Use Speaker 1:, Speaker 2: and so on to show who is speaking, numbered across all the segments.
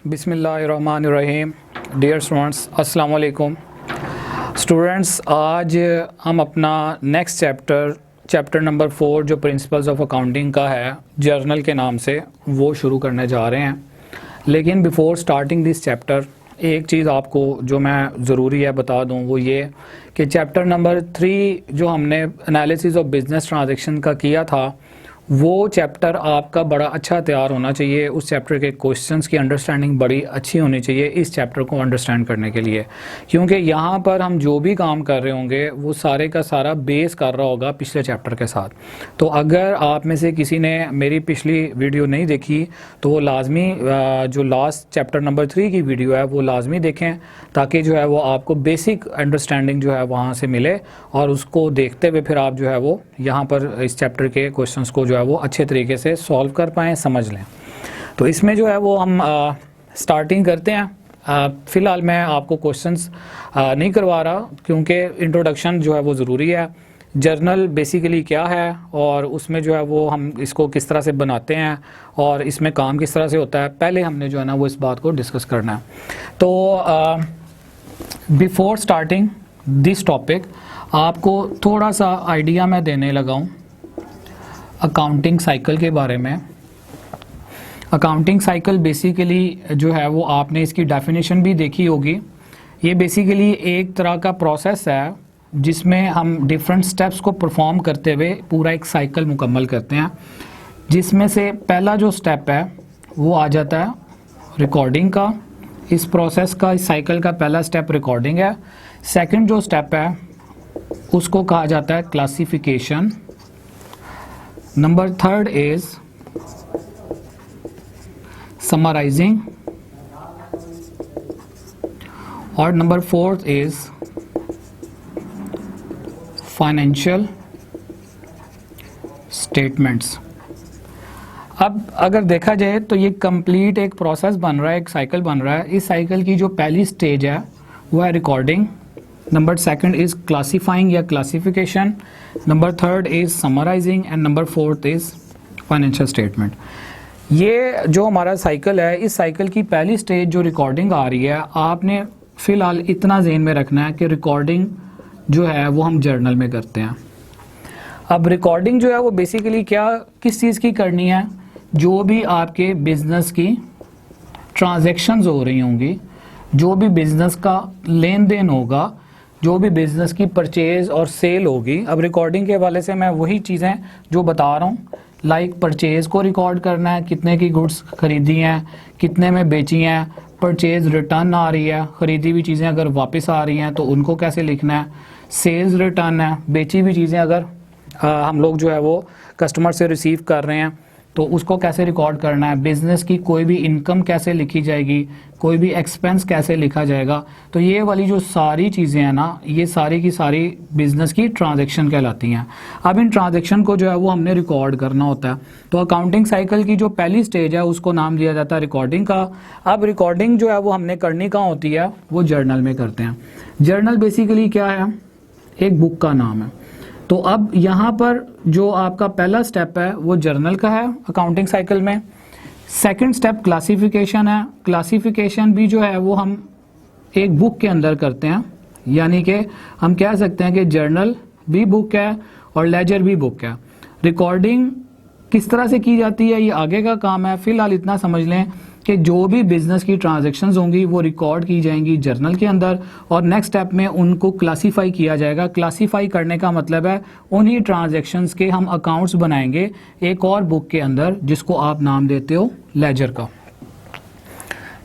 Speaker 1: बिस्मिल्लाहिर्रहमानिर्रहीम। Dear students, अस्सलाम वालेकुम। स्टूडेंट्स, आज हम अपना नेक्स्ट चैप्टर नंबर 4 जो प्रिंसिपल्स ऑफ अकाउंटिंग का है, जर्नल के नाम से, वो शुरू करने जा रहे हैं। लेकिन बिफोर स्टार्टिंग दिस चैप्टर एक चीज़ आपको जो मैं ज़रूरी है बता दूं, वो ये कि चैप्टर नंबर 3 जो हमने एनालिसिस ऑफ बिज़नेस ट्रांजैक्शन का किया था, वो चैप्टर आपका बड़ा अच्छा तैयार होना चाहिए। उस चैप्टर के क्वेश्चंस की अंडरस्टैंडिंग बड़ी अच्छी होनी चाहिए इस चैप्टर को अंडरस्टैंड करने के लिए, क्योंकि यहाँ पर हम जो भी काम कर रहे होंगे वो सारे का सारा बेस कर रहा होगा पिछले चैप्टर के साथ। तो अगर आप में से किसी ने मेरी पिछली वीडियो नहीं देखी तो वो लाजमी जो लास्ट चैप्टर नंबर 3 की वीडियो है वो लाजमी देखें, ताकि जो है वो आपको बेसिक अंडरस्टैंडिंग जो है वहाँ से मिले, और उसको देखते हुए फिर आप जो है वो यहाँ पर इस चैप्टर के क्वेश्चंस को जो है वो अच्छे तरीके से सॉल्व कर पाएँ, समझ लें। तो इसमें जो है वो हम स्टार्टिंग करते हैं। फ़िलहाल मैं आपको क्वेश्चंस नहीं करवा रहा, क्योंकि इंट्रोडक्शन जो है वो ज़रूरी है। जर्नल बेसिकली क्या है और उसमें जो है वो हम इसको किस तरह से बनाते हैं और इसमें काम किस तरह से होता है, पहले हमने जो है ना वो इस बात को डिस्कस करना है। तो बिफोर स्टार्टिंग दिस टॉपिक आपको थोड़ा सा आइडिया मैं देने लगा हूँ अकाउंटिंग साइकिल के बारे में। अकाउंटिंग साइकिल बेसिकली जो है वो आपने इसकी डेफिनेशन भी देखी होगी। ये बेसिकली एक तरह का प्रोसेस है जिसमें हम डिफरेंट स्टेप्स को परफॉर्म करते हुए पूरा एक साइकिल मुकम्मल करते हैं, जिसमें से पहला जो स्टेप है वो आ जाता है रिकॉर्डिंग का। इस प्रोसेस का, इस साइकिल का पहला स्टेप रिकॉर्डिंग है। सेकंड जो स्टेप है उसको कहा जाता है classification. Number third is summarizing, और number fourth is financial statements. अब अगर देखा जाए तो ये कंप्लीट एक प्रोसेस बन रहा है, एक साइकिल बन रहा है। इस साइकिल की जो पहली स्टेज है वो है recording, number second is classifying या classification, number third is summarizing, and number fourth is financial statement. ये जो हमारा साइकिल है, इस साइकिल की पहली स्टेज जो रिकॉर्डिंग आ रही है, आपने फ़िलहाल इतना ज़हन में रखना है कि रिकॉर्डिंग जो है वो हम जर्नल में करते हैं। अब रिकॉर्डिंग जो है वो बेसिकली किस चीज़ की करनी है, जो भी आपके बिजनेस की ट्रांजैक्शंस हो रही होंगी, जो भी बिजनेस का लेन देन होगा, जो भी बिजनेस की परचेज और सेल होगी। अब रिकॉर्डिंग के हवाले से मैं वही चीज़ें जो बता रहा हूँ, लाइक परचेज को रिकॉर्ड करना है, कितने की गुड्स खरीदी हैं, कितने में बेची हैं, परचेज रिटर्न आ रही है, ख़रीदी हुई चीज़ें अगर वापस आ रही हैं तो उनको कैसे लिखना है, सेल्स रिटर्न है, बेची हुई चीज़ें अगर हम लोग जो है वो कस्टमर से रिसीव कर रहे हैं तो उसको कैसे रिकॉर्ड करना है, बिज़नेस की कोई भी इनकम कैसे लिखी जाएगी, कोई भी एक्सपेंस कैसे लिखा जाएगा। तो ये वाली जो सारी चीज़ें हैं ना, ये सारी की सारी बिज़नेस की ट्रांजैक्शन कहलाती हैं। अब इन ट्रांजैक्शन को जो है वो हमने रिकॉर्ड करना होता है। तो अकाउंटिंग साइकिल की जो पहली स्टेज है उसको नाम दिया जाता है रिकॉर्डिंग का। अब रिकॉर्डिंग जो है वो हमने करनी कहाँ होती है, वो जर्नल में करते हैं। जर्नल बेसिकली क्या है, एक बुक का नाम है। तो अब यहाँ पर जो आपका पहला स्टेप है वो जर्नल का है अकाउंटिंग साइकिल में। सेकंड स्टेप क्लासिफिकेशन है। क्लासिफिकेशन भी जो है वो हम एक बुक के अंदर करते हैं, यानी कि हम कह सकते हैं कि जर्नल भी बुक है और लेजर भी बुक है। रिकॉर्डिंग किस तरह से की जाती है ये आगे का काम है। फिलहाल इतना समझ लें कि जो भी बिजनेस की ट्रांजैक्शंस होंगी वो रिकॉर्ड की जाएंगी जर्नल के अंदर, और नेक्स्ट स्टेप में उनको क्लासीफाई किया जाएगा। क्लासीफाई करने का मतलब है उन्हीं ट्रांजैक्शंस के हम अकाउंट्स बनाएंगे एक और बुक के अंदर, जिसको आप नाम देते हो लेजर का।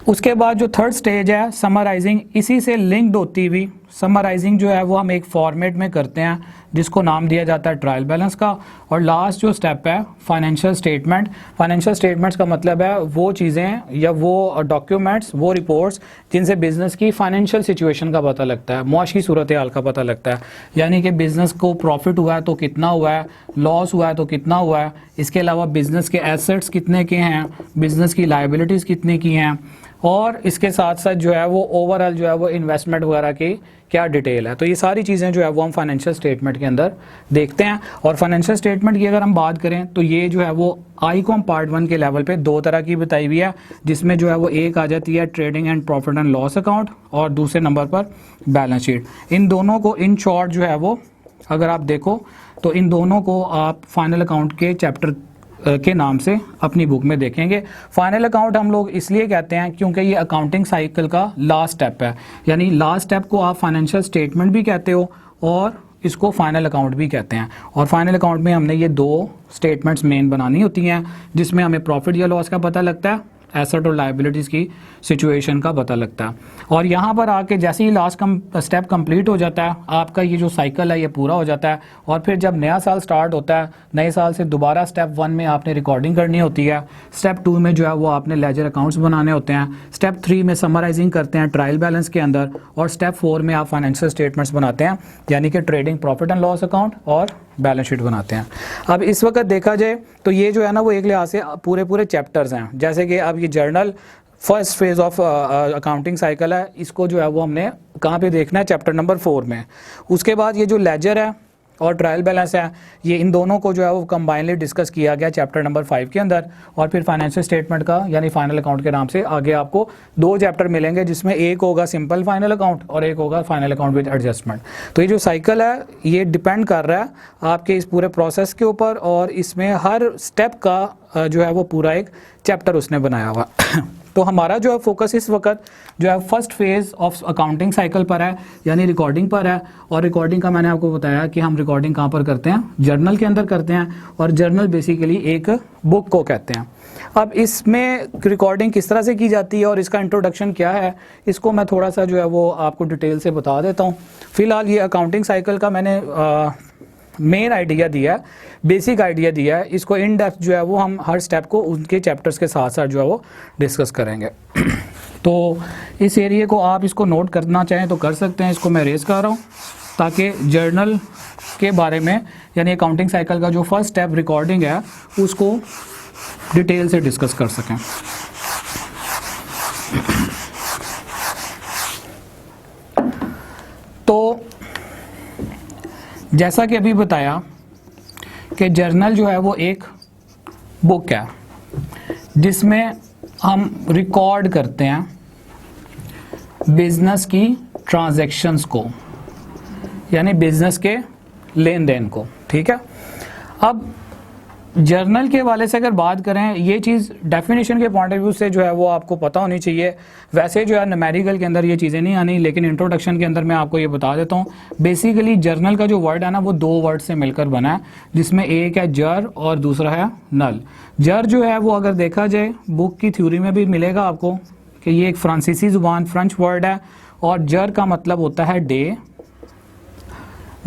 Speaker 1: उसके बाद जो थर्ड स्टेज है समराइजिंग, इसी से लिंक्ड होती हुई समराइजिंग जो है वो हम एक फॉर्मेट में करते हैं जिसको नाम दिया जाता है ट्रायल बैलेंस का। और लास्ट जो स्टेप है फाइनेंशियल स्टेटमेंट। फाइनेंशियल स्टेटमेंट्स का मतलब है वो चीज़ें या वो डॉक्यूमेंट्स, वो रिपोर्ट्स जिनसे बिज़नेस की फाइनेंशियल सिचुएशन का पता लगता है, मुआशी सूरत हाल का पता लगता है, यानी कि बिज़नेस को प्रॉफिट हुआ है तो कितना हुआ है, लॉस हुआ है तो कितना हुआ है, इसके अलावा बिज़नेस के एसेट्स कितने के हैं, बिज़नेस की लायबिलिटीज़ कितने की हैं, और इसके साथ साथ जो है वो ओवरऑल जो है वो इन्वेस्टमेंट वगैरह की क्या डिटेल है। तो ये सारी चीज़ें जो है वो हम फाइनेंशियल स्टेटमेंट के अंदर देखते हैं। और फाइनेंशियल स्टेटमेंट की अगर हम बात करें तो ये जो है वो आईकॉम पार्ट 1 के लेवल पे 2 तरह की बताई हुई है, जिसमें जो है वो एक आ जाती है trading and profit and loss account और दूसरे नंबर पर बैलेंस शीट। इन दोनों को इन शॉर्ट जो है वो अगर आप देखो तो इन दोनों को आप फाइनल अकाउंट के चैप्टर के नाम से अपनी बुक में देखेंगे। फाइनल अकाउंट हम लोग इसलिए कहते हैं क्योंकि ये अकाउंटिंग साइकिल का लास्ट स्टेप है, यानी लास्ट स्टेप को आप फाइनेंशियल स्टेटमेंट भी कहते हो और इसको फाइनल अकाउंट भी कहते हैं। और फाइनल अकाउंट में हमने ये 2 स्टेटमेंट्स मेन बनानी होती हैं, जिसमें हमें प्रॉफिट या लॉस का पता लगता है, एसेट और लायबिलिटीज़ की सिचुएशन का पता लगता है। और यहाँ पर आके जैसे ही लास्ट स्टेप कंप्लीट हो जाता है, आपका ये जो साइकिल है ये पूरा हो जाता है। और फिर जब नया साल स्टार्ट होता है, नए साल से दोबारा स्टेप 1 में आपने रिकॉर्डिंग करनी होती है, स्टेप 2 में जो है वो आपने लेजर अकाउंट्स बनाने होते हैं, स्टेप 3 में समराइजिंग करते हैं ट्रायल बैलेंस के अंदर, और स्टेप 4 में आप फाइनेंशियल स्टेटमेंट्स बनाते हैं, यानी कि trading profit and loss account और बैलेंस शीट बनाते हैं। अब इस वक्त देखा जाए तो ये जो है ना वो एक लिहाज से पूरे चैप्टर्स हैं। जैसे कि अब ये journal first phase of accounting cycle है, इसको जो है वो हमने कहाँ पे देखना है, चैप्टर नंबर 4 में। उसके बाद ये जो लेजर है और ट्रायल बैलेंस है, ये इन दोनों को जो है वो कंबाइनली डिस्कस किया गया चैप्टर नंबर 5 के अंदर। और फिर फाइनेंशियल स्टेटमेंट का यानी फाइनल अकाउंट के नाम से आगे आपको 2 चैप्टर मिलेंगे, जिसमें एक होगा सिंपल फाइनल अकाउंट और एक होगा फाइनल अकाउंट विद एडजस्टमेंट। तो ये जो साइकिल है ये डिपेंड कर रहा है आपके इस पूरे प्रोसेस के ऊपर, और इसमें हर स्टेप का जो है वो पूरा एक चैप्टर उसने बनाया हुआ। तो हमारा जो है फोकस इस वक्त जो है first phase of accounting cycle पर है, यानी रिकॉर्डिंग पर है। और रिकॉर्डिंग का मैंने आपको बताया कि हम रिकॉर्डिंग कहाँ पर करते हैं, जर्नल के अंदर करते हैं, और जर्नल बेसिकली एक बुक को कहते हैं। अब इसमें रिकॉर्डिंग किस तरह से की जाती है और इसका इंट्रोडक्शन क्या है, इसको मैं थोड़ा सा जो है वो आपको डिटेल से बता देता हूँ। फिलहाल ये अकाउंटिंग साइकिल का मैंने मेन आइडिया दिया है, बेसिक आइडिया दिया है। इसको इन डेप्थ जो है वो हम हर स्टेप को उनके चैप्टर्स के साथ साथ जो है वो डिस्कस करेंगे। तो इस एरिया को आप इसको नोट करना चाहें तो कर सकते हैं। इसको मैं रेज कर रहा हूँ ताकि जर्नल के बारे में यानी अकाउंटिंग साइकिल का जो फर्स्ट स्टेप रिकॉर्डिंग है उसको डिटेल से डिस्कस कर सकें। तो जैसा कि अभी बताया कि जर्नल जो है वो एक बुक है जिसमें हम रिकॉर्ड करते हैं बिजनेस की ट्रांजैक्शंस को, यानी बिजनेस के लेन देन को। ठीक है, अब जर्नल के वाले से अगर बात करें, ये चीज़ डेफिनेशन के पॉइंट ऑफ व्यू से जो है वो आपको पता होनी चाहिए। वैसे जो है न्यूमेरिकल के अंदर ये चीज़ें नहीं आनी, लेकिन इंट्रोडक्शन के अंदर मैं आपको ये बता देता हूँ। बेसिकली जर्नल का जो वर्ड है ना वो 2 वर्ड से मिलकर बना है, जिसमें एक है जर और दूसरा है नल। जर जो है वो अगर देखा जाए बुक की थ्योरी में भी मिलेगा आपको कि ये एक फ्रांसीसी ज़ुबान फ्रेंच वर्ड है, और जर का मतलब होता है डे।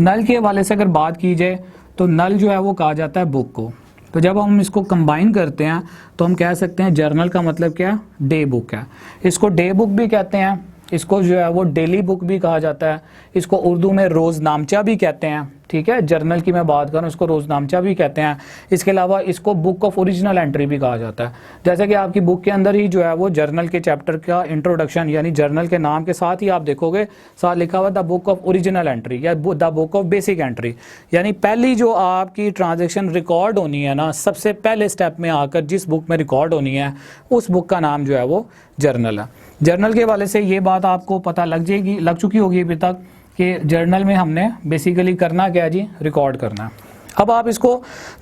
Speaker 1: नल के हवाले से अगर बात की जाए तो नल जो है वो कहा जाता है बुक को। तो जब हम इसको कंबाइन करते हैं तो हम कह सकते हैं जर्नल का मतलब क्या, डे बुक है। इसको डे बुक भी कहते हैं, इसको जो है वो डेली बुक भी कहा जाता है, इसको उर्दू में रोज़नामचा भी कहते हैं। ठीक है, जर्नल की मैं बात करूँ इसको रोज़नामचा भी कहते हैं। इसके अलावा इसको बुक ऑफ ओरिजिनल एंट्री भी कहा जाता है। जैसे कि आपकी बुक के अंदर ही जो है वो जर्नल के चैप्टर का इंट्रोडक्शन यानी जर्नल के नाम के साथ ही आप देखोगे साथ लिखा हुआ the book of original entry या the book of basic entry, यानी पहली जो आपकी ट्रांजेक्शन रिकॉर्ड होनी है ना, सबसे पहले स्टेप में आकर जिस बुक में रिकॉर्ड होनी है उस बुक का नाम जो है वो जर्नल है। जर्नल के वाले से ये बात आपको पता लग चुकी होगी अभी तक कि जर्नल में हमने बेसिकली करना क्या है जी, रिकॉर्ड करना है। अब आप इसको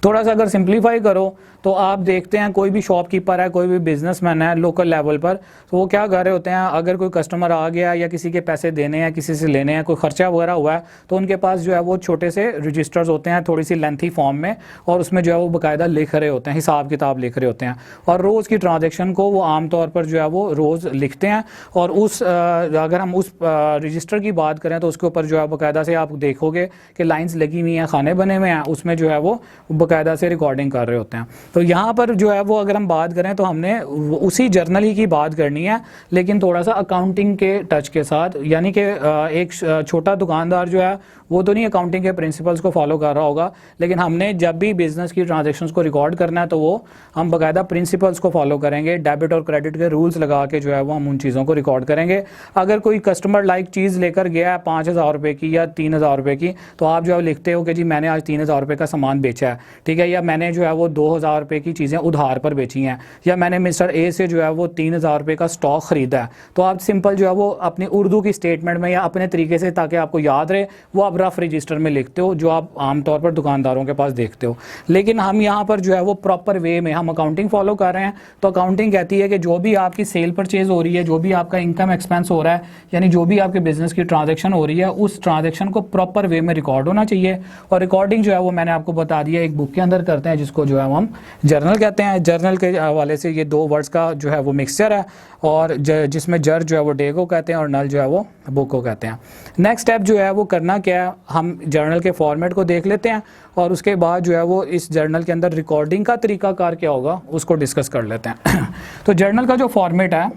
Speaker 1: थोड़ा सा अगर सिंप्लीफाई करो तो आप देखते हैं कोई भी शॉपकीपर है, कोई भी बिजनेसमैन है लोकल लेवल पर, तो वो क्या कर रहे होते हैं, अगर कोई कस्टमर आ गया या किसी के पैसे देने हैं, किसी से लेने हैं, कोई खर्चा वगैरह हुआ है, तो उनके पास जो है वो छोटे से रजिस्टर्स होते हैं थोड़ी सी लेंथी फॉर्म में, और उसमें जो है वो बाकायदा लिख रहे होते हैं, हिसाब किताब लिख रहे होते हैं, और रोज़ की ट्रांजेक्शन को वो आमतौर पर जो है वो रोज़ लिखते हैं। और उस अगर हम उस रजिस्टर की बात करें तो उसके ऊपर जो है बाकायदा से आप देखोगे कि लाइन्स लगी हुई हैं, खाने बने हुए हैं, उसमें जो है वो बाकायदा से रिकॉर्डिंग कर रहे होते हैं। तो यहाँ पर जो है वो अगर हम बात करें तो हमने उसी जर्नल ही की बात करनी है, लेकिन थोड़ा सा अकाउंटिंग के टच के साथ, यानी कि एक छोटा दुकानदार जो है वो तो नहीं अकाउंटिंग के प्रिंसिपल्स को फॉलो कर रहा होगा, लेकिन हमने जब भी बिजनेस की ट्रांजैक्शंस को रिकॉर्ड करना है तो वो हम बाकायदा प्रिंसिपल्स को फॉलो करेंगे, डेबिट और क्रेडिट के रूल्स लगा के जो है वो हम उन चीज़ों को रिकॉर्ड करेंगे। अगर कोई कस्टमर लाइक चीज़ लेकर गया है 5,000 रुपये की या 3,000 रुपये की, तो आप जो है लिखते हो कि जी मैंने आज 3,000 रुपये का सामान बेचा है, ठीक है, या मैंने जो है वो 2,000 रुपये की चीज़ें उधार पर बेची हैं, या मैंने मिस्टर ए से जो है वो 3,000 रुपये का स्टॉक खरीदा है। तो आप सिंपल जो है वो अपनी उर्दू की स्टेटमेंट में या अपने तरीके से, ताकि आपको याद रहे, वो आप रफ रजिस्टर में लिखते हो, जो आप आमतौर पर दुकानदारों के पास देखते हो। लेकिन हम यहाँ पर जो है वो प्रॉपर वे में हम अकाउंटिंग फॉलो कर रहे हैं। तो अकाउंटिंग कहती है कि जो भी आपकी सेल परचेज हो रही है, जो भी आपका इनकम एक्सपेंस हो रहा है, यानी जो भी आपके बिजनेस की ट्रांजैक्शन हो रही है, उस ट्रांजैक्शन को प्रॉपर वे में रिकॉर्ड होना चाहिए। और रिकॉर्डिंग जो है वो मैंने आपको बता दिया एक बुक के अंदर करते हैं, जिसको जो है हम जर्नल कहते हैं। जर्नल के हवाले से ये दो वर्ड्स का जो है वो मिक्सचर है, और जिसमें जर जो है वो डे को कहते हैं और नल जो है वो बुक को कहते हैं। नेक्स्ट स्टेप जो है वो करना क्या है, हम जर्नल के फॉर्मेट को देख लेते हैं, और उसके बाद जो है वो इस जर्नल के अंदर रिकॉर्डिंग का तरीकाकार क्या होगा उसको डिस्कस कर लेते हैं। तो जर्नल का जो फॉर्मेट है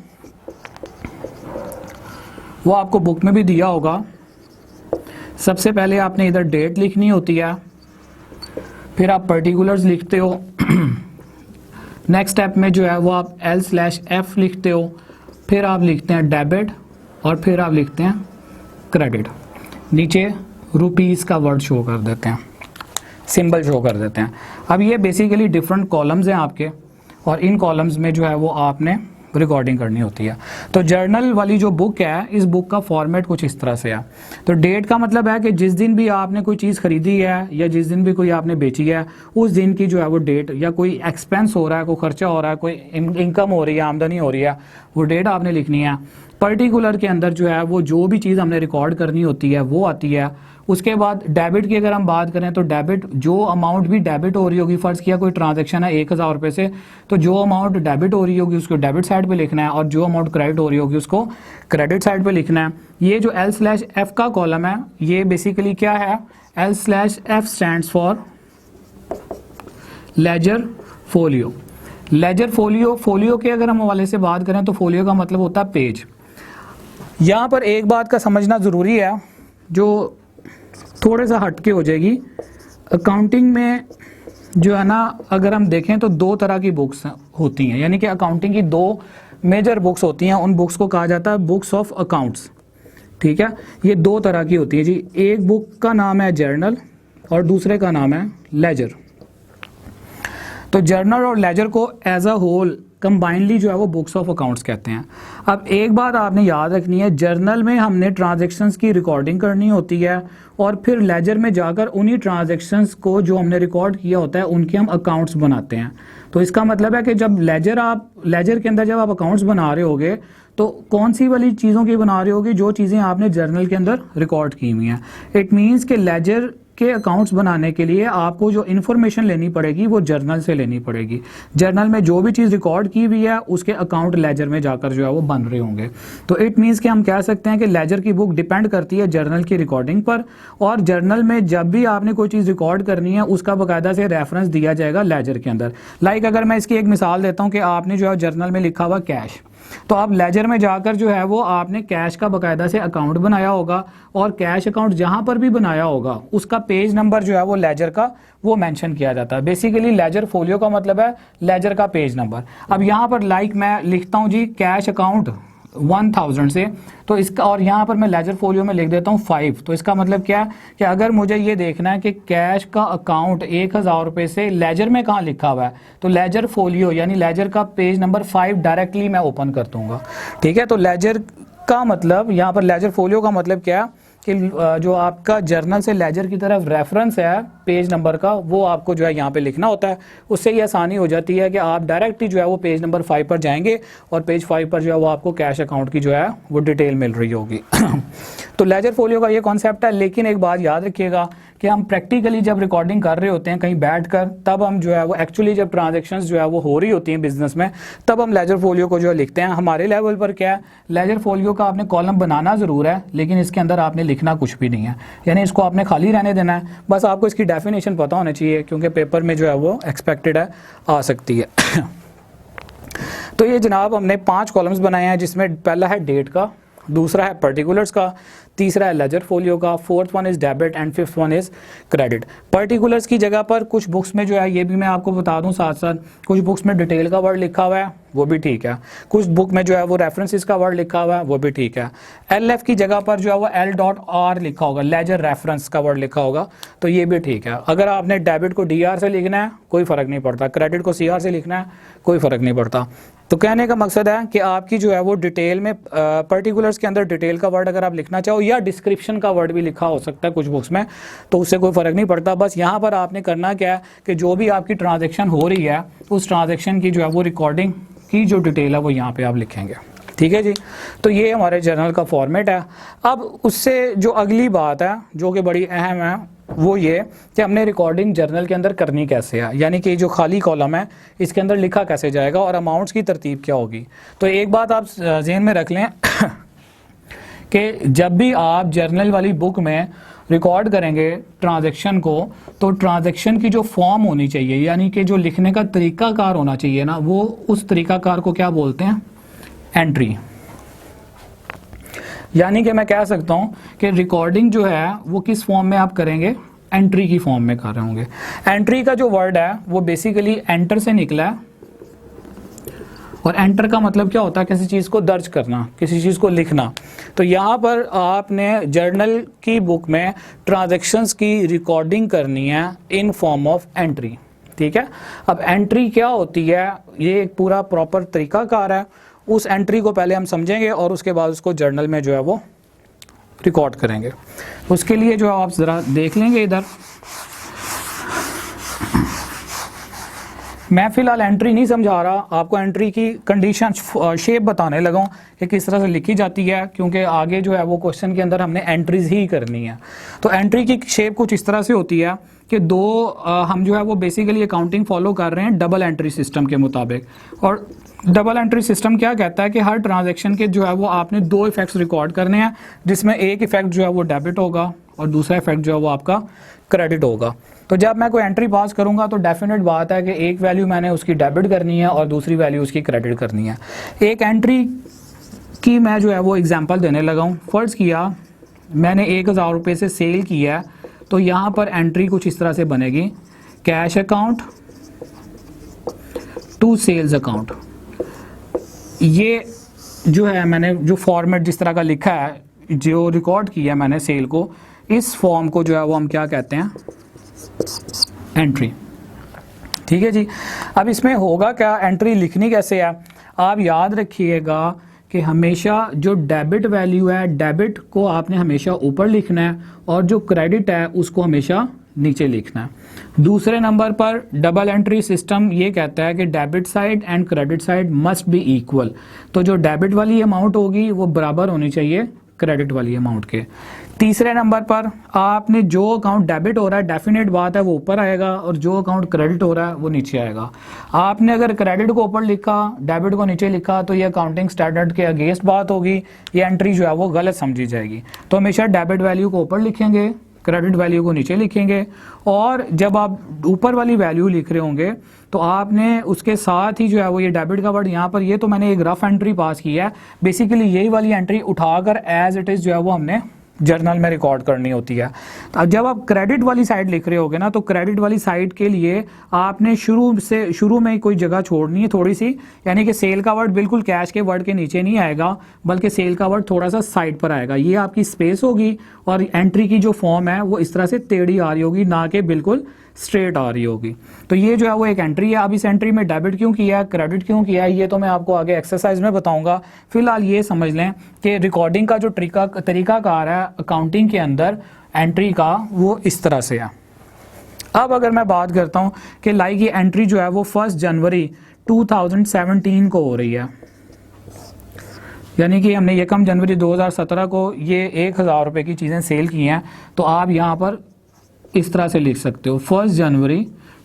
Speaker 1: वो आपको बुक में भी दिया होगा। सबसे पहले आपने इधर डेट लिखनी होती है, फिर आप पर्टिकुलर्स लिखते हो। नेक्स्ट स्टेप में जो है वो आप L/F लिखते हो, फिर आप लिखते हैं डेबिट, और फिर आप लिखते हैं क्रेडिट। नीचे रुपीज़ का वर्ड शो कर देते हैं, सिंबल शो कर देते हैं। अब ये बेसिकली डिफरेंट कॉलम्स हैं आपके, और इन कॉलम्स में जो है वो आपने रिकॉर्डिंग करनी होती है। तो जर्नल वाली जो बुक है, इस बुक का फॉर्मेट कुछ इस तरह से है। तो डेट का मतलब है कि जिस दिन भी आपने कोई चीज़ खरीदी है या जिस दिन भी कोई आपने बेची है, उस दिन की जो है वो डेट, या कोई एक्सपेंस हो रहा है, कोई खर्चा हो रहा है, कोई इनकम हो रही है, आमदनी हो रही है, वो डेट आपने लिखनी है। पर्टिकुलर के अंदर जो है वो जो भी चीज़ हमने रिकॉर्ड करनी होती है वो आती है। उसके बाद डेबिट की अगर हम बात करें तो डेबिट, जो अमाउंट भी डेबिट हो रही होगी, फ़र्ज़ किया कोई ट्रांजैक्शन है 1,000 रुपये से, तो जो अमाउंट डेबिट हो रही होगी उसको डेबिट साइड पे लिखना है, और जो अमाउंट क्रेडिट हो रही होगी उसको क्रेडिट साइड पे लिखना है। ये जो L/F का कॉलम है, ये बेसिकली क्या है, L/F stands for ledger folio. Ledger folio, folio के अगर हम हवाले से बात करें तो फोलियो का मतलब होता है पेज। यहाँ पर एक बात का समझना ज़रूरी है जो थोड़ा सा हटके हो जाएगी। अकाउंटिंग में जो है ना, अगर हम देखें तो दो तरह की बुक्स होती हैं, यानी कि अकाउंटिंग की दो मेजर बुक्स होती हैं। उन बुक्स को कहा जाता है बुक्स ऑफ अकाउंट्स, ठीक है। ये दो तरह की होती है जी। एक बुक का नाम है जर्नल और दूसरे का नाम है लेजर। तो जर्नल और लेजर को एज अ होल कंबाइनली जो है वो बुक्स ऑफ अकाउंट्स कहते हैं। अब एक बात आपने याद रखनी है, जर्नल में हमने ट्रांजैक्शंस की रिकॉर्डिंग करनी होती है, और फिर लेजर में जाकर उन्हीं ट्रांजैक्शंस को जो हमने रिकॉर्ड किया होता है उनके हम अकाउंट्स बनाते हैं। तो इसका मतलब है कि जब लेजर के अंदर जब आप अकाउंट्स बना रहे होगे तो कौन सी वाली चीज़ों की बना रहे होगे, जो चीज़ें आपने जर्नल के अंदर रिकॉर्ड की हुई हैं। इट मीन्स कि लेजर के अकाउंट्स बनाने के लिए आपको जो इन्फॉर्मेशन लेनी पड़ेगी वो जर्नल से लेनी पड़ेगी। जर्नल में जो भी चीज़ रिकॉर्ड की हुई है उसके अकाउंट लेजर में जाकर जो है वो बन रहे होंगे। तो इट मीन्स कि हम कह सकते हैं कि लेजर की बुक डिपेंड करती है जर्नल की रिकॉर्डिंग पर, और जर्नल में जब भी आपने कोई चीज़ रिकॉर्ड करनी है उसका बाकायदा से रेफरेंस दिया जाएगा लेजर के अंदर। लाइक अगर मैं इसकी एक मिसाल देता हूँ कि आपने जो है जर्नल में लिखा हुआ कैश, तो आप लेजर में जाकर जो है वो आपने कैश का बाकायदा से अकाउंट बनाया होगा, और कैश अकाउंट जहां पर भी बनाया होगा उसका पेज नंबर जो है वो लेजर का वो मेंशन किया जाता है। बेसिकली लेजर फोलियो का मतलब है लेजर का पेज नंबर। अब यहाँ पर लाइक मैं लिखता हूँ जी कैश अकाउंट 1000 से, तो इसका, और यहाँ पर मैं लेजर फोलियो में लिख देता हूँ 5। तो इसका मतलब क्या है कि अगर मुझे ये देखना है कि कैश का अकाउंट 1,000 रुपये से लेजर में कहाँ लिखा हुआ है, तो लेजर फोलियो यानी लेजर का पेज नंबर 5 डायरेक्टली मैं ओपन कर दूंगा, ठीक है। तो लेजर का मतलब, यहाँ पर लेजर फोलियो का मतलब क्या है कि जो आपका जर्नल से लेजर की तरफ रेफरेंस है पेज नंबर का, वो आपको जो है यहाँ पे लिखना होता है। उससे ये आसानी हो जाती है कि आप डायरेक्टली जो है वो पेज नंबर 5 पर जाएंगे, और पेज 5 पर जो है वो आपको कैश अकाउंट की जो है वो डिटेल मिल रही होगी। तो लेजर फोलियो का ये कॉन्सेप्ट है। लेकिन एक बात याद रखिएगा कि हम प्रैक्टिकली जब रिकॉर्डिंग कर रहे होते हैं कहीं बैठकर, तब हम जो है वो एक्चुअली जब ट्रांजैक्शंस जो है वो हो रही होती हैं बिजनेस में, तब हम लेजर फोलियो को जो है लिखते हैं। हमारे लेवल पर क्या है, लेजर फोलियो का आपने कॉलम बनाना ज़रूर है, लेकिन इसके अंदर आपने लिखना कुछ भी नहीं है, यानी इसको आपने खाली रहने देना है। बस आपको इसकी डेफिनेशन पता होनी चाहिए, क्योंकि पेपर में जो है वो एक्सपेक्टेड है आ सकती है। तो ये जनाब हमने 5 कॉलम्स बनाए हैं, जिसमें पहला है डेट का, दूसरा है पर्टिकुलर्स का, तीसरा है लेजर फोलियो का, fourth one is debit and fifth one is credit. Particulars की जगह पर कुछ बुक्स में जो है, ये भी मैं आपको बता दूं साथ साथ, कुछ बुक्स में डिटेल का वर्ड लिखा हुआ है, वो भी ठीक है। कुछ बुक में जो है वो रेफरेंसेस का वर्ड लिखा हुआ है, वो भी ठीक है। LF की जगह पर जो है वो L.R लिखा होगा, लेजर रेफरेंस का वर्ड लिखा होगा, तो ये भी ठीक है। अगर आपने डेबिट को DR से लिखना है कोई फ़र्क नहीं पड़ता, क्रेडिट को CR से लिखना है कोई फ़र्क नहीं पड़ता। तो कहने का मकसद है कि आपकी जो है वो डिटेल में पर्टिकुलर्स के अंदर डिटेल का वर्ड अगर आप लिखना चाहो, या डिस्क्रिप्शन का वर्ड भी लिखा हो सकता है कुछ बुक्स में, तो उससे कोई फ़र्क नहीं पड़ता। बस यहाँ पर आपने करना क्या है कि जो भी आपकी ट्रांजैक्शन हो रही है उस ट्रांजैक्शन की जो है वो रिकॉर्डिंग की जो डिटेल है वो यहाँ पे आप लिखेंगे, ठीक है जी। तो ये हमारे जर्नल का फॉर्मेट है। अब उससे जो अगली बात है जो कि बड़ी अहम है वो ये कि हमने रिकॉर्डिंग जर्नल के अंदर करनी कैसे है, यानी कि जो खाली कॉलम है इसके अंदर लिखा कैसे जाएगा और अमाउंट्स की तरतीब क्या होगी। तो एक बात आप जहन में रख लें कि जब भी आप जर्नल वाली बुक में रिकॉर्ड करेंगे ट्रांजैक्शन को, तो ट्रांजैक्शन की जो फॉर्म होनी चाहिए, यानी कि जो लिखने का तरीकाकार होना चाहिए ना, वो उस तरीकाकार को क्या बोलते हैं, एंट्री। यानी कि मैं कह सकता हूं कि रिकॉर्डिंग जो है वो किस फॉर्म में आप करेंगे, एंट्री की फॉर्म में कर रहे होंगे। एंट्री का जो वर्ड है वो बेसिकली एंटर से निकला है, और एंटर का मतलब क्या होता है, किसी चीज़ को दर्ज करना, किसी चीज़ को लिखना। तो यहाँ पर आपने जर्नल की बुक में ट्रांजैक्शंस की रिकॉर्डिंग करनी है इन फॉर्म ऑफ एंट्री, ठीक है। अब एंट्री क्या होती है, ये एक पूरा प्रॉपर तरीकाकार है। उस एंट्री को पहले हम समझेंगे और उसके बाद उसको जर्नल में जो है वो रिकॉर्ड करेंगे। उसके लिए जो आप ज़रा देख लेंगे इधर, मैं फ़िलहाल एंट्री नहीं समझा रहा आपको, एंट्री की कंडीशन शेप बताने लगा हूँ कि किस तरह से लिखी जाती है, क्योंकि आगे जो है वो क्वेश्चन के अंदर हमने एंट्रीज ही करनी है। तो एंट्री की शेप कुछ इस तरह से होती है कि हम जो है वो बेसिकली अकाउंटिंग फॉलो कर रहे हैं डबल एंट्री सिस्टम के मुताबिक। और डबल एंट्री सिस्टम क्या कहता है कि हर ट्रांजैक्शन के जो है वो आपने 2 इफेक्ट्स रिकॉर्ड करने हैं, जिसमें एक इफेक्ट जो है वो डेबिट होगा और दूसरा इफेक्ट जो है वो आपका क्रेडिट होगा। तो जब मैं कोई एंट्री पास करूंगा तो डेफिनेट बात है कि एक वैल्यू मैंने उसकी डेबिट करनी है और दूसरी वैल्यू उसकी क्रेडिट करनी है। एक एंट्री की मैं जो है वो एग्जांपल देने लगा हूँ। फ़र्ज़ किया मैंने 1000 रुपये से सेल किया है, तो यहाँ पर एंट्री कुछ इस तरह से बनेगी, cash account to sales account. ये जो है मैंने जो फॉर्मेट जिस तरह का लिखा है, जो रिकॉर्ड किया है मैंने सेल को, इस फॉर्म को जो है वो हम क्या कहते हैं, एंट्री, ठीक है जी। अब इसमें होगा क्या, एंट्री लिखनी कैसे है, आप याद रखिएगा कि हमेशा जो डेबिट वैल्यू है, डेबिट को आपने हमेशा ऊपर लिखना है और जो क्रेडिट है उसको हमेशा नीचे लिखना है। दूसरे नंबर पर डबल एंट्री सिस्टम ये कहता है कि debit side and credit side must be equal. तो जो डेबिट वाली अमाउंट होगी वो बराबर होनी चाहिए क्रेडिट वाली अमाउंट के। तीसरे नंबर पर आपने जो अकाउंट डेबिट हो रहा है, डेफिनेट बात है वो ऊपर आएगा, और जो अकाउंट क्रेडिट हो रहा है वो नीचे आएगा। आपने अगर क्रेडिट को ऊपर लिखा, डेबिट को नीचे लिखा, तो ये अकाउंटिंग स्टैंडर्ड के अगेंस्ट बात होगी, ये एंट्री जो है वो गलत समझी जाएगी। तो हमेशा डेबिट वैल्यू को ऊपर लिखेंगे, क्रेडिट वैल्यू को नीचे लिखेंगे, और जब आप ऊपर वाली वैल्यू लिख रहे होंगे तो आपने उसके साथ ही जो है वो ये डेबिट का वर्ड यहाँ पर, ये तो मैंने एक रफ एंट्री पास किया है, बेसिकली यही वाली एंट्री उठाकर एज इट इज़ जो है वो हमने जर्नल में रिकॉर्ड करनी होती है। अब जब आप क्रेडिट वाली साइड लिख रहे होगे ना, तो क्रेडिट वाली साइड के लिए आपने शुरू में कोई जगह छोड़नी है थोड़ी सी, यानी कि सेल का वर्ड बिल्कुल कैश के वर्ड के नीचे नहीं आएगा, बल्कि सेल का वर्ड थोड़ा सा साइड पर आएगा, ये आपकी स्पेस होगी। और एंट्री की जो फॉर्म है वो इस तरह से टेढ़ी आ रही होगी, ना कि बिल्कुल स्ट्रेट आ रही होगी। तो ये जो है वो एक एंट्री है। अब इस एंट्री में डेबिट क्यों किया है, क्रेडिट क्यों किया है, ये तो मैं आपको आगे एक्सरसाइज में बताऊंगा। फिलहाल ये समझ लें कि रिकॉर्डिंग का जो तरीकाकार है अकाउंटिंग के अंदर एंट्री का, वो इस तरह से है। अब अगर मैं बात करता हूँ कि लाइक ये एंट्री जो है वो 1 जनवरी 2017 को हो रही है, यानी कि हमने 1 जनवरी 2017 को ये 1000 रुपये की चीज़ें सेल की हैं, तो आप यहाँ पर इस तरह से लिख सकते हो 1 जनवरी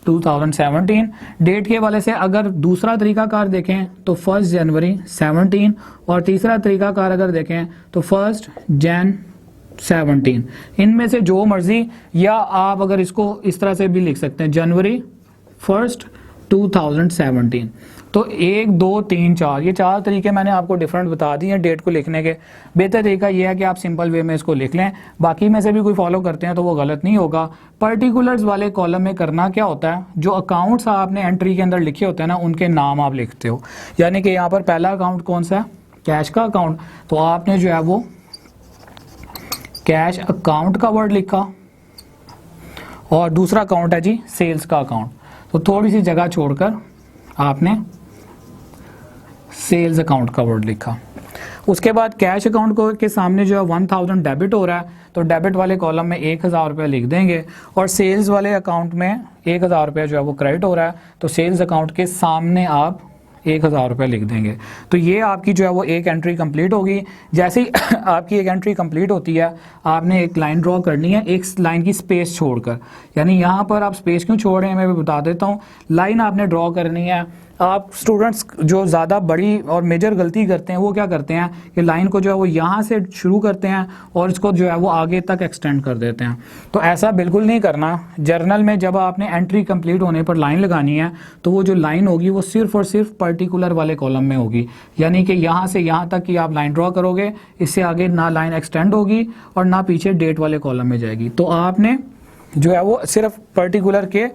Speaker 1: 2017। डेट के वाले से अगर दूसरा तरीकाकार देखें तो 1 जनवरी 17, और तीसरा तरीकाकार अगर देखें तो 1 जन 17। इनमें से जो मर्जी, या आप अगर इसको इस तरह से भी लिख सकते हैं जनवरी 1 2017। तो 1 2 3 4 ये 4 तरीके मैंने आपको डिफरेंट बता दिए हैं डेट को लिखने के। बेहतर तरीका ये है कि आप सिंपल वे में इसको लिख लें, बाकी में से भी कोई फॉलो करते हैं तो वो गलत नहीं होगा। पर्टिकुलर्स वाले कॉलम में करना क्या होता है, जो अकाउंट्स आपने एंट्री के अंदर लिखे होते हैं ना, उनके नाम आप लिखते हो। यानी कि यहाँ पर पहला अकाउंट कौन सा है, कैश का अकाउंट, तो आपने जो है वो कैश अकाउंट का वर्ड लिखा, और दूसरा अकाउंट है जी सेल्स का अकाउंट, तो थोड़ी सी जगह छोड़कर आपने सेल्स अकाउंट का वर्ड लिखा। उसके बाद कैश अकाउंट को के सामने जो है 1000 डेबिट हो रहा है, तो डेबिट वाले कॉलम में 1000 रुपये लिख देंगे, और सेल्स वाले अकाउंट में 1000 रुपये जो है वो क्रेडिट हो रहा है, तो सेल्स अकाउंट के सामने आप 1000 रुपये लिख देंगे। तो ये आपकी जो है वो एक एंट्री कंप्लीट होगी। जैसे ही आपकी एक एंट्री कंप्लीट होती है, आपने एक लाइन ड्रॉ करनी है, एक लाइन की स्पेस छोड़कर। यानी यहाँ पर आप स्पेस क्यों छोड़ रहे हैं मैं भी बता देता हूँ। लाइन आपने ड्रॉ करनी है। आप स्टूडेंट्स जो ज़्यादा बड़ी और मेजर गलती करते हैं वो क्या करते हैं कि लाइन को जो है वो यहाँ से शुरू करते हैं और इसको जो है वो आगे तक एक्सटेंड कर देते हैं। तो ऐसा बिल्कुल नहीं करना। जर्नल में जब आपने एंट्री कंप्लीट होने पर लाइन लगानी है, तो वो जो लाइन होगी वो सिर्फ और सिर्फ पर्टिकुलर वाले कॉलम में होगी। यानी कि यहाँ से यहाँ तक की आप लाइन ड्रॉ करोगे, इससे आगे ना लाइन एक्सटेंड होगी और ना पीछे डेट वाले कॉलम में जाएगी। तो आपने जो है वो सिर्फ पर्टिकुलर के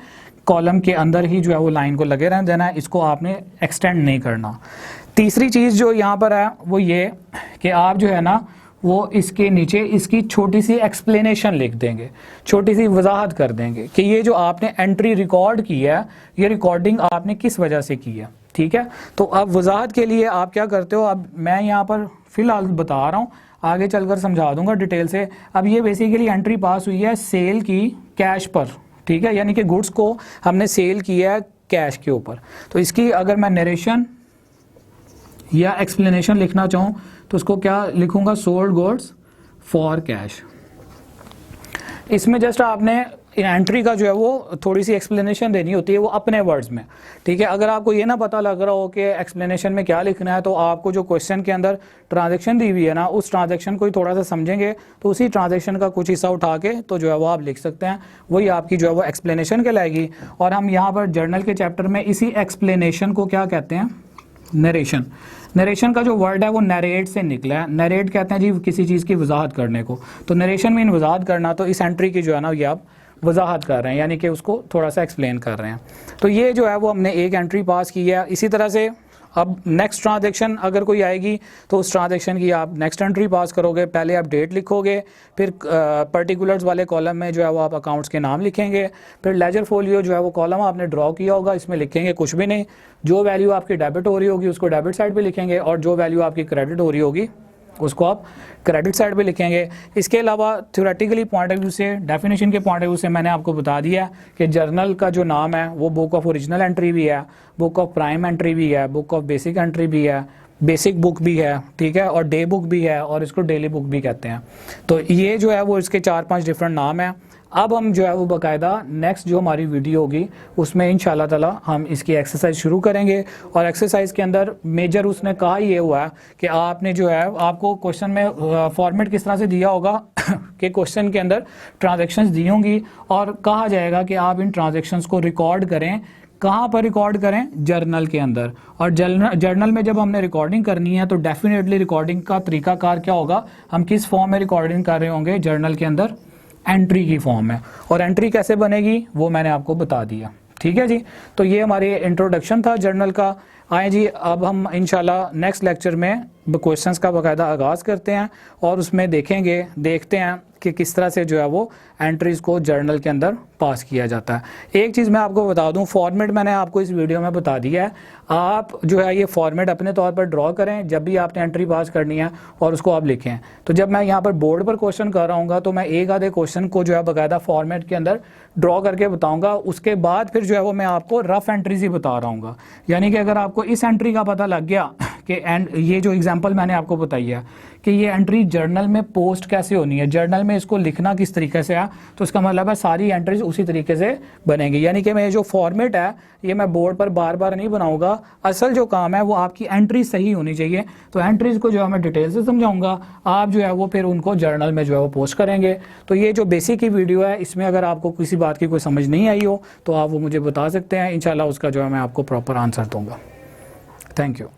Speaker 1: कॉलम के अंदर ही जो है वो लाइन को लगे रहने देना है, इसको आपने एक्सटेंड नहीं करना। तीसरी चीज़ जो यहाँ पर है वो ये कि आप जो है ना वो इसके नीचे इसकी छोटी सी एक्सप्लेनेशन लिख देंगे, छोटी सी वजाहत कर देंगे कि ये जो आपने एंट्री रिकॉर्ड की है, ये रिकॉर्डिंग आपने किस वजह से की है। ठीक है, तो अब वजाहत के लिए आप क्या करते हो, अब मैं यहाँ पर फिलहाल बता रहा हूँ, आगे चलकर समझा दूंगा डिटेल से। अब ये बेसिकली एंट्री पास हुई है सेल की कैश पर, ठीक है, यानी कि गुड्स को हमने सेल किया है कैश के ऊपर। तो इसकी अगर मैं नरेशन या एक्सप्लेनेशन लिखना चाहूँ तो उसको क्या लिखूंगा, सोल्ड गुड्स फॉर कैश। इसमें जस्ट आपने एंट्री का जो है वो थोड़ी सी एक्सप्लेनेशन देनी होती है, वो अपने वर्ड्स में। ठीक है, अगर आपको ये ना पता लग रहा हो कि एक्सप्लेनेशन में क्या लिखना है, तो आपको जो क्वेश्चन के अंदर ट्रांजैक्शन दी हुई है ना, उस ट्रांजैक्शन को ही थोड़ा सा समझेंगे, तो उसी ट्रांजैक्शन का कुछ हिस्सा उठा के तो जो है वो आप लिख सकते हैं, वही आपकी जो है वो एक्सप्लेनेशन कहलाएगी। और हम यहाँ पर जर्नल के चैप्टर में इसी एक्सप्लेनेशन को क्या कहते हैं, नरेशन। नरेशन का जो वर्ड है वो नरेट से निकला है। नरेट कहते हैं जी किसी चीज़ की वजाहत करने को, तो नरेशन मीन वजाहत करना। तो इस एंट्री की जो है ना ये आप वजाहत कर रहे हैं, यानी कि उसको थोड़ा सा एक्सप्लेन कर रहे हैं। तो ये जो है वो हमने एक एंट्री पास की है। इसी तरह से अब नेक्स्ट ट्रांजैक्शन अगर कोई आएगी तो उस ट्रांजैक्शन की आप नेक्स्ट एंट्री पास करोगे। पहले आप डेट लिखोगे, फिर पर्टिकुलर्स वाले कॉलम में जो है वो आप अकाउंट्स के नाम लिखेंगे, फिर लेजर फोलियो जो है वो कॉलम आपने ड्रॉ किया होगा, इसमें लिखेंगे कुछ भी नहीं। जो वैल्यू आपकी डेबिट हो रही होगी उसको डेबिट साइड पे लिखेंगे, और जो वैल्यू आपकी क्रेडिट हो रही होगी उसको आप क्रेडिट साइड पे लिखेंगे। इसके अलावा थ्योरेटिकली पॉइंट ऑफ व्यू से, डेफिनेशन के पॉइंट ऑफ व्यू से मैंने आपको बता दिया कि जर्नल का जो नाम है वो बुक ऑफ ओरिजिनल एंट्री भी है, बुक ऑफ प्राइम एंट्री भी है, बुक ऑफ बेसिक एंट्री भी है, बेसिक बुक भी है, ठीक है, और डे बुक भी है, और इसको डेली बुक भी कहते हैं। तो ये जो है वो इसके 4-5 डिफरेंट नाम हैं। अब हम जो है वो बाकायदा नेक्स्ट जो हमारी वीडियो होगी उसमें इंशाल्लाह ताला हम इसकी एक्सरसाइज शुरू करेंगे। और एक्सरसाइज के अंदर मेजर उसने कहा ये हुआ है कि आपने जो है आपको क्वेश्चन में फॉर्मेट किस तरह से दिया होगा कि क्वेश्चन के अंदर ट्रांजैक्शंस दी होंगी और कहा जाएगा कि आप इन ट्रांजैक्शंस को रिकॉर्ड करें। कहाँ पर रिकॉर्ड करें? जर्नल के अंदर। और जर्नल में जब हमने रिकॉर्डिंग करनी है तो डेफिनेटली रिकॉर्डिंग का तरीकाकार क्या होगा, हम किस फॉर्म में रिकॉर्डिंग कर रहे होंगे जर्नल के अंदर, एंट्री की फॉर्म में। और एंट्री कैसे बनेगी वो मैंने आपको बता दिया। ठीक है जी, तो ये हमारी इंट्रोडक्शन था जर्नल का। आए जी, अब हम इंशाल्लाह नेक्स्ट लेक्चर में क्वेश्चंस का बाकायदा आगाज़ करते हैं और उसमें देखते हैं कि किस तरह से जो है वो एंट्रीज़ को जर्नल के अंदर पास किया जाता है। एक चीज़ मैं आपको बता दूं, फॉर्मेट मैंने आपको इस वीडियो में बता दिया है। आप जो है ये फॉर्मेट अपने तौर पर ड्रॉ करें जब भी आपने एंट्री पास करनी है और उसको आप लिखें। तो जब मैं यहाँ पर बोर्ड पर क्वेश्चन कर रहा हूँ तो मैं एक आधे क्वेश्चन को जो है बाकायदा फॉर्मेट के अंदर ड्रॉ करके बताऊँगा। उसके बाद फिर जो है वो मैं आपको रफ एंट्रीज ही बता रहा हूँ। यानी कि अगर आपको इस एंट्री का पता लग गया कि ये जो एग्जांपल मैंने आपको बताई है कि ये एंट्री जर्नल में पोस्ट कैसे होनी है, जर्नल में इसको लिखना किस तरीके से है, तो इसका मतलब है सारी एंट्रीज उसी तरीके से बनेंगी। यानी कि मैं जो फॉर्मेट है ये मैं बोर्ड पर बार बार नहीं बनाऊंगा। असल जो काम है वो आपकी एंट्री सही होनी चाहिए। तो एंट्रीज को जो है मैं डिटेल से समझाऊंगा, आप जो है वो फिर उनको जर्नल में जो है वो पोस्ट करेंगे। तो ये जो बेसिक की वीडियो है इसमें अगर आपको किसी बात की कोई समझ नहीं आई हो तो आप वो मुझे बता सकते हैं, इंशाल्लाह उसका जो है मैं आपको प्रॉपर आंसर दूंगा। Thank you.